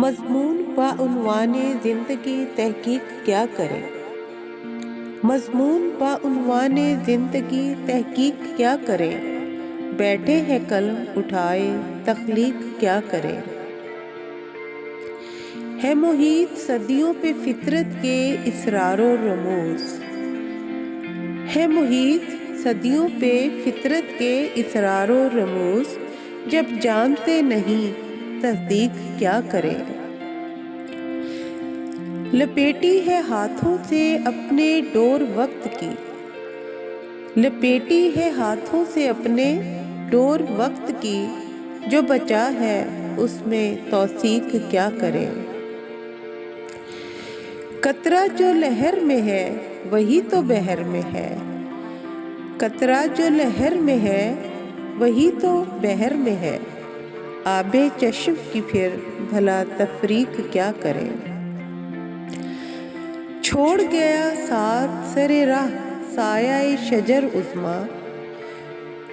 مضمون و عنوان زندگی تحقیق کیا کریں؟ مضمون و عنوان زندگی تحقیق کیا کریں؟ بیٹھے ہیں قلم اٹھائے تخلیق کیا کریں؟ ہے محیط صدیوں پہ فطرت کے اسرار و رموز، ہے محیط صدیوں پہ فطرت کے اسرار و رموز، جب جانتے نہیں تصدیق کیا کریں؟ لپیٹی ہے ہاتھوں سے اپنے ڈور وقت کی، لپیٹی ہے ہاتھوں سے اپنے ڈور وقت کی، جو بچا ہے اس میں توثیق کیا کریں؟ قطرہ جو لہر میں ہے وہی تو بحر میں ہے، قطرہ جو لہر میں ہے وہی تو بحر میں ہے، آب چشم کی پھر بھلا تفریق کیا کریں؟ چھوڑ گیا ساتھ سر راہ سایہ شجر عظمیٰ،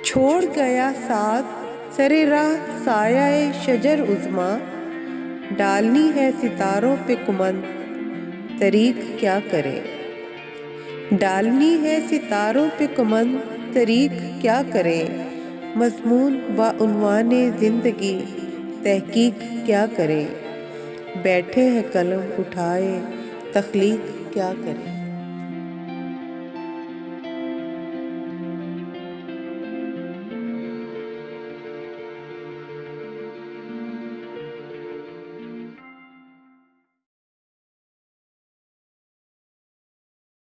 چھوڑ گیا ساتھ سر راہ سایہ شجر عظمیٰ، ڈالنی ہے ستاروں پہ کمند طریق کیا کریں؟ ڈالنی ہے ستاروں پہ کمند طریق کیا کریں؟ مضمون و عنوان زندگی تحقیق کیا کریں؟ بیٹھے ہیں قلم اٹھائے تخلیق کیا کریں؟